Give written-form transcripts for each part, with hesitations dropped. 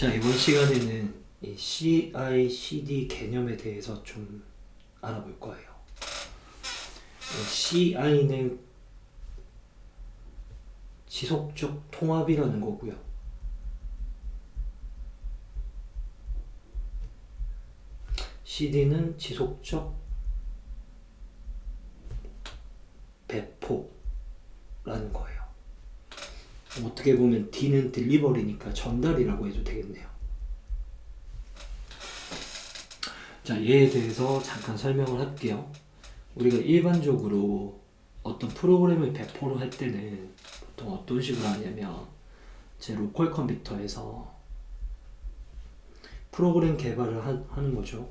자, 이번 시간에는 이 CI/CD 개념에 대해서 좀 알아볼 거예요. CI는 지속적 통합이라는 거고요. CD는 지속적 배포라는 거예요. 어떻게 보면 D는 딜리버리니까 전달이라고 해도 되겠네요. 자, 얘에 대해서 잠깐 설명을 할게요. 우리가 일반적으로 어떤 프로그램을 배포를 할 때는 보통 어떤 식으로 하냐면 제 로컬 컴퓨터에서 프로그램 개발을 하는 거죠.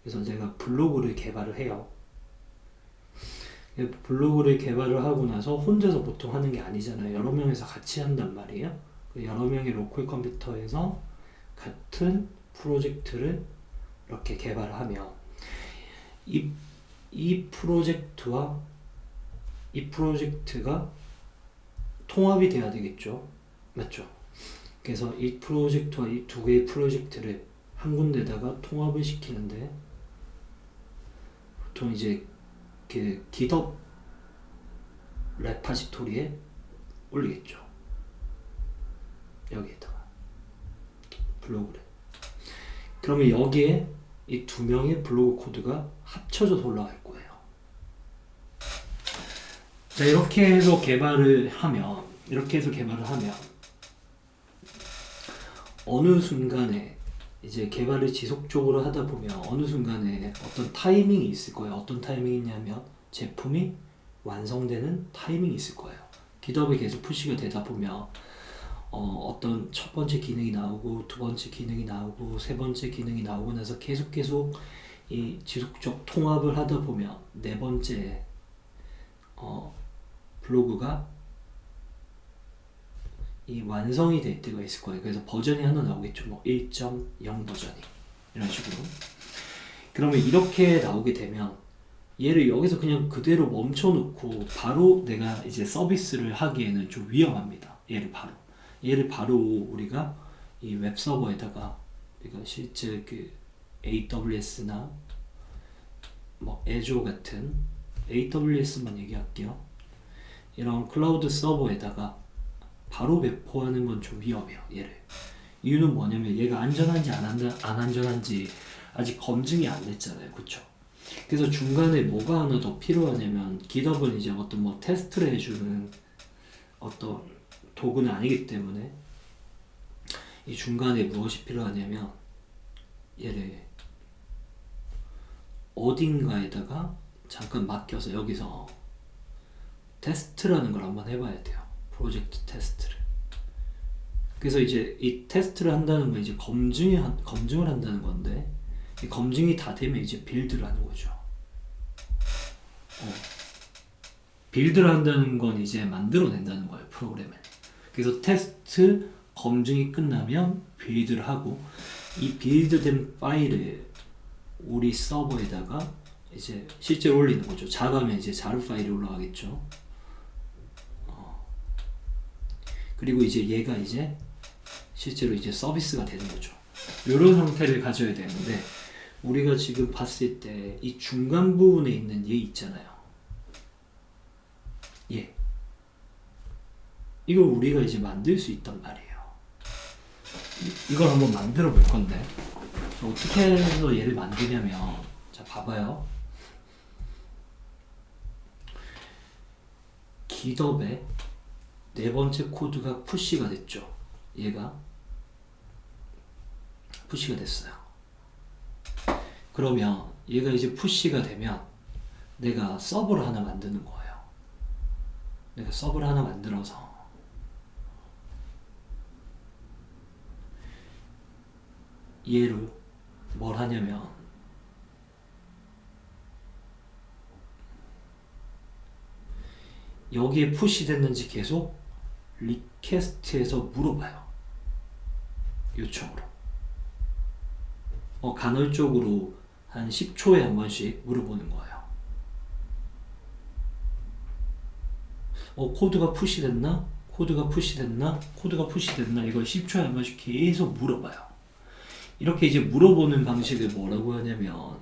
그래서 제가 블로그를 개발을 해요. 블로그를 개발을 하고 나서 혼자서 보통 하는 게 아니잖아요. 여러 명이서 같이 한단 말이에요. 여러 명의 로컬 컴퓨터에서 같은 프로젝트를 이렇게 개발을 하면 이 프로젝트와 이 프로젝트가 통합이 돼야 되겠죠. 맞죠? 그래서 이 프로젝트와 이 두 개의 프로젝트를 한 군데다가 통합을 시키는데 보통 이제 그 GitHub 레파지토리에 올리겠죠. 여기에다가 블로그를. 그러면 여기에 이 두 명의 블로그 코드가 합쳐져서 올라갈 거예요. 자, 이렇게 해서 개발을 하면 어느 순간에 이제 개발을 지속적으로 하다 보면 어느 순간에 어떤 타이밍이 있을 거예요. 어떤 타이밍이 있냐면 제품이 완성되는 타이밍이 있을 거예요. GitHub에 계속 푸시가 되다 보면 어떤 첫 번째 기능이 나오고 두 번째 기능이 나오고 세 번째 기능이 나오고 나서 계속 이 지속적 통합을 하다 보면 네 번째 블로그가 이 완성이 될 때가 있을 거예요. 그래서 버전이 하나 나오겠죠. 뭐 1.0 버전이 이런 식으로. 그러면 이렇게 나오게 되면 얘를 여기서 그냥 그대로 멈춰놓고 바로 내가 이제 서비스를 하기에는 좀 위험합니다. 얘를 바로 우리가 이 웹 서버에다가 우리가 실제 그 AWS나 뭐 애조 같은 AWS만 얘기할게요. 이런 클라우드 서버에다가 바로 배포하는 건 좀 위험해요. 얘를. 이유는 뭐냐면 얘가 안전한지 안 안전한지 아직 검증이 안 됐잖아요. 그쵸? 그래서 중간에 뭐가 하나 더 필요하냐면 GitHub은 이제 어떤 뭐 테스트를 해주는 어떤 도구는 아니기 때문에 이 중간에 무엇이 필요하냐면 얘를 어딘가에다가 잠깐 맡겨서 여기서 테스트라는 걸 한번 해봐야 돼요. 프로젝트 테스트를. 그래서 이제 이 테스트를 한다는 건 이제 검증을 한다는 건데 이 검증이 다 되면 이제 빌드를 하는 거죠. 빌드를 한다는 건 이제 만들어낸다는 거예요. 프로그램을. 그래서 테스트 검증이 끝나면 빌드를 하고 이 빌드된 파일을 우리 서버에다가 이제 실제로 올리는 거죠. 자가면 이제 자르 파일이 올라가겠죠. 그리고 이제 얘가 이제 실제로 이제 서비스가 되는 거죠. 이런 형태를 가져야 되는데 우리가 지금 봤을 때 이 중간 부분에 있는 얘 있잖아요. 얘. 이걸 우리가 이제 만들 수 있단 말이에요. 이걸 한번 만들어 볼 건데 어떻게 해서 얘를 만드냐면 자 봐봐요. GitHub에 네 번째 코드가 푸시가 됐죠. 얘가 푸시가 됐어요. 그러면 얘가 이제 푸시가 되면 내가 서버를 하나 만드는 거예요. 내가 서버를 하나 만들어서 얘를 뭘 하냐면 여기에 푸시 됐는지 계속 리퀘스트에서 물어봐요. 요청으로. 간헐적으로 한 10초에 한 번씩 물어보는 거예요. 코드가 푸시 됐나? 코드가 푸시됐나? 코드가 푸시됐나? 이걸 10초에 한 번씩 계속 물어봐요. 이렇게 이제 물어보는 방식을 뭐라고 하냐면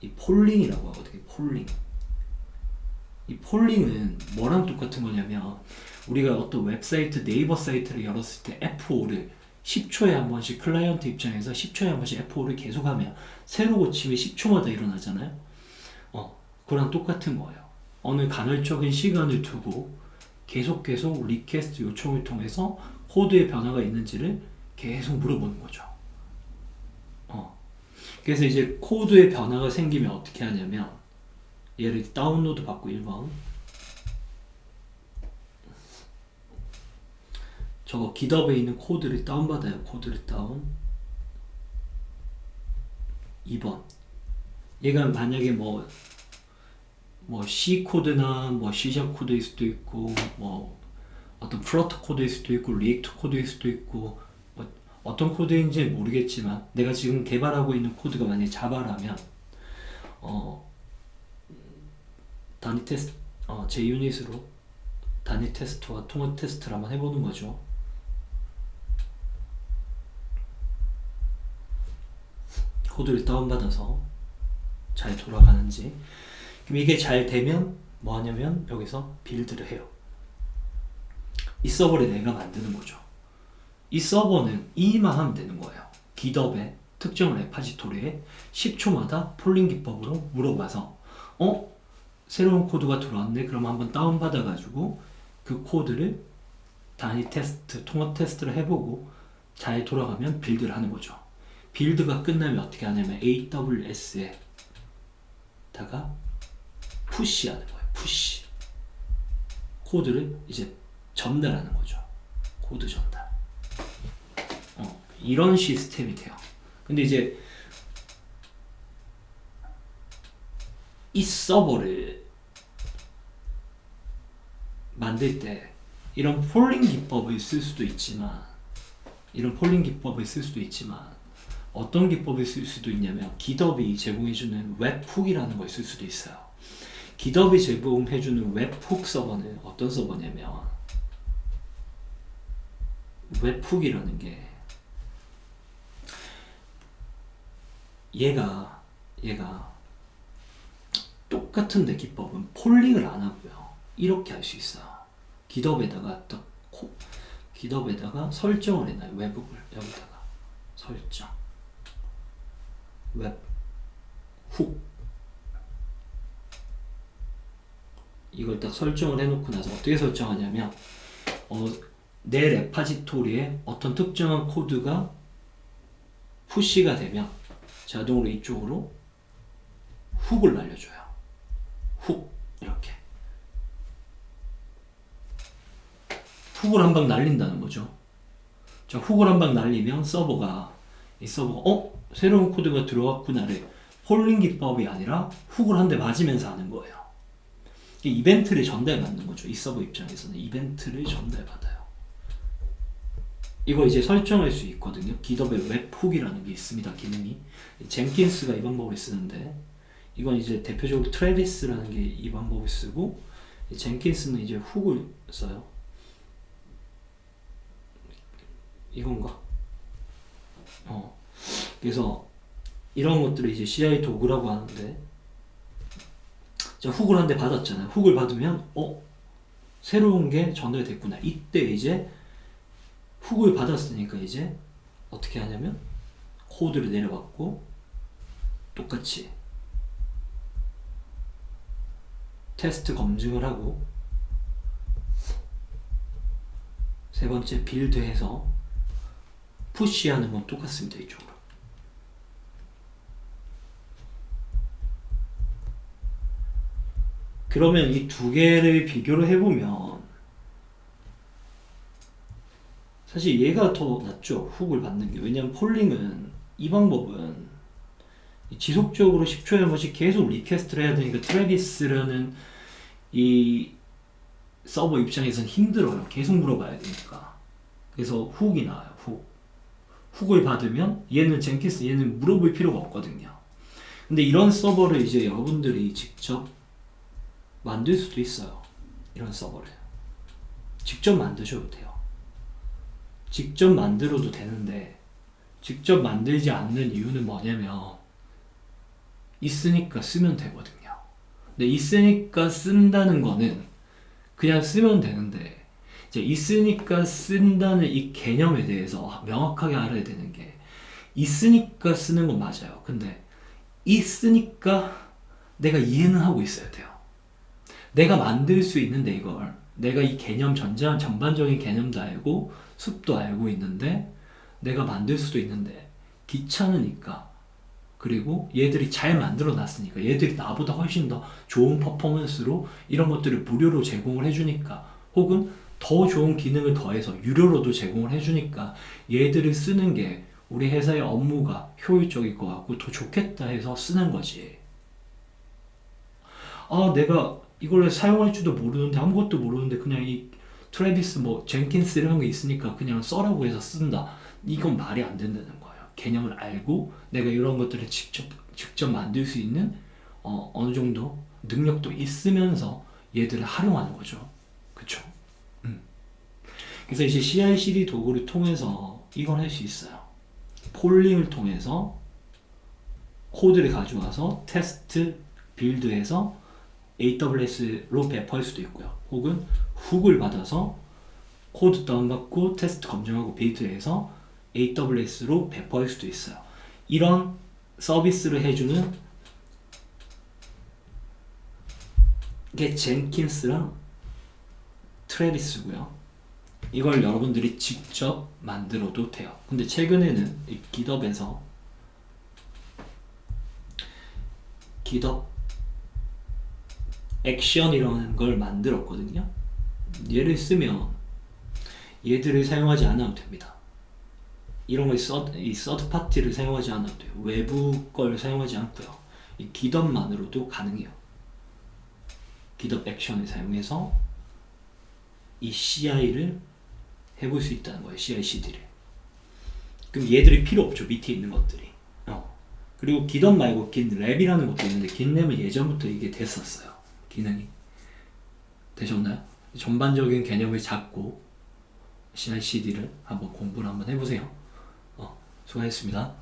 이 폴링이라고 하거든요. 폴링. 이 폴링은 뭐랑 똑같은 거냐면 우리가 어떤 웹사이트, 네이버 사이트를 열었을 때 F5를 10초에 한 번씩 클라이언트 입장에서 10초에 한 번씩 F5를 계속하면 새로 고침이 10초마다 일어나잖아요. 그거랑 똑같은 거예요. 어느 간헐적인 시간을 두고 계속 리퀘스트 요청을 통해서 코드의 변화가 있는지를 계속 물어보는 거죠. 그래서 이제 코드의 변화가 생기면 어떻게 하냐면 얘를 다운로드 받고 1번 저거 GitHub에 있는 코드를 다운받아요. 코드를 다운 2번 얘가 만약에 뭐 C 코드나 뭐 C# 코드일 수도 있고 뭐 어떤 플러터 코드일 수도 있고 리액트 코드일 수도 있고 뭐 어떤 코드인지 모르겠지만 내가 지금 개발하고 있는 코드가 만약에 자바라면 단위 테스트 JUnit으로 단위 테스트와 통합 테스트를 한번 해보는 거죠. 코드를 다운받아서 잘 돌아가는지. 그럼 이게 잘 되면 뭐 하냐면 여기서 빌드를 해요. 이 서버를 내가 만드는 거죠. 이 서버는 이만 하면 되는 거예요. GitHub에 특정 레파지토리에 10초마다 폴링 기법으로 물어봐서 새로운 코드가 들어왔네. 그럼 한번 다운받아 가지고 그 코드를 단위 테스트, 통합 테스트를 해보고 잘 돌아가면 빌드를 하는 거죠. 빌드가 끝나면 어떻게 하냐면 AWS에다가 푸시하는 거예요. 푸시. 코드를 이제 전달하는 거죠. 코드 전달. 이런 시스템이 돼요. 근데 이제 이 서버를 만들 때 이런 폴링 기법을 쓸 수도 있지만 어떤 기법을 쓸 수도 있냐면 GitHub이 제공해주는 웹훅이라는 걸 쓸 수도 있어요. GitHub이 제공해주는 웹훅 서버는 어떤 서버냐면 웹훅이라는 게 얘가 똑같은데 기법은 폴링을 안 하고요. 이렇게 할 수 있어요. GitHub에다가 GitHub에다가 설정을 해놔요. 웹훅을 여기다가 설정 웹훅 이걸 딱 설정을 해놓고 나서 어떻게 설정하냐면 내 레파지토리에 어떤 특정한 코드가 푸시가 되면 자동으로 이쪽으로 훅을 날려줘요. 훅 이렇게 훅을 한 방 날린다는 거죠. 자, 훅을 한 방 날리면 이 서버가 새로운 코드가 들어왔구나를 폴링 기법이 아니라 훅을 한 대 맞으면서 하는 거예요. 이벤트를 전달받는 거죠. 이 서버 입장에서는 이벤트를 전달받아요. 이거 이제 설정할 수 있거든요. GitHub에 웹훅이라는 게 있습니다. 기능이. 젠킨스가 이 방법을 쓰는데 이건 이제 대표적으로 트래비스라는 게 이 방법을 쓰고 젠킨스는 이제 훅을 써요. 이건가? 그래서 이런 것들을 이제 CI 도구라고 하는데 자, 훅을 한 대 받았잖아요. 훅을 받으면 새로운 게 전달됐구나. 이때 이제 훅을 받았으니까 이제 어떻게 하냐면 코드를 내려받고 똑같이 테스트 검증을 하고 세 번째 빌드해서 푸시하는 건 똑같습니다. 이쪽으로. 그러면 이 두 개를 비교를 해보면 사실 얘가 더 낫죠. 훅을 받는 게. 왜냐면 폴링은 이 방법은 지속적으로 10초에 한 번씩 계속 리퀘스트를 해야 되니까 트래비스라는 이 서버 입장에서는 힘들어요. 계속 물어봐야 되니까. 그래서 훅이 나와요. 훅을 받으면 얘는 젠킨스 얘는 물어볼 필요가 없거든요. 근데 이런 서버를 이제 여러분들이 직접 만들 수도 있어요. 이런 서버를 직접 만드셔도 돼요. 직접 만들어도 되는데 직접 만들지 않는 이유는 뭐냐면 있으니까 쓰면 되거든요. 근데 있으니까 쓴다는 거는 그냥 쓰면 되는데 이제 있으니까 쓴다는 이 개념에 대해서 명확하게 알아야 되는 게 있으니까 쓰는 건 맞아요. 근데 있으니까 내가 이해는 하고 있어야 돼요. 내가 만들 수 있는데 이걸 내가 이 개념 전반적인 개념도 알고 숲도 알고 있는데 내가 만들 수도 있는데 귀찮으니까 그리고 얘들이 잘 만들어 놨으니까 얘들이 나보다 훨씬 더 좋은 퍼포먼스로 이런 것들을 무료로 제공을 해주니까 혹은 더 좋은 기능을 더해서 유료로도 제공을 해주니까 얘들을 쓰는 게 우리 회사의 업무가 효율적일 것 같고 더 좋겠다 해서 쓰는 거지. 아, 내가 이걸 사용할 줄도 모르는데 아무것도 모르는데 그냥 이 트래비스 뭐 젠킨스 이런 게 있으니까 그냥 써라고 해서 쓴다. 이건 말이 안 된다는 거예요. 개념을 알고 내가 이런 것들을 직접 만들 수 있는 어느 정도 능력도 있으면서 얘들을 활용하는 거죠. 그쵸? 그래서 이제 CI/CD 도구를 통해서 이걸 할 수 있어요. 폴링을 통해서 코드를 가져와서 테스트 빌드해서 AWS로 배포할 수도 있고요. 혹은 훅을 받아서 코드 다운받고 테스트 검증하고 빌드해서 AWS로 배포할 수도 있어요. 이런 서비스를 해주는 게 젠킨스랑 트래비스고요. 이걸 여러분들이 직접 만들어도 돼요. 근데 최근에는 이 GitHub에서 GitHub 액션이라는 걸 만들었거든요. 얘를 쓰면 얘들을 사용하지 않아도 됩니다. 이런 거 이 서드 파티를 사용하지 않아도 돼요. 외부 걸 사용하지 않고요. 이 GitHub만으로도 가능해요. GitHub 액션을 사용해서 이 CI를 해볼 수 있다는 거예요. CI/CD를. 그럼 얘들이 필요 없죠. 밑에 있는 것들이. 그리고 GitHub 말고 GitLab이라는 것도 있는데 GitLab은 예전부터 이게 됐었어요. 기능이. 되셨나요? 전반적인 개념을 잡고 CI/CD를 한번 공부를 한번 해보세요. 수고하셨습니다.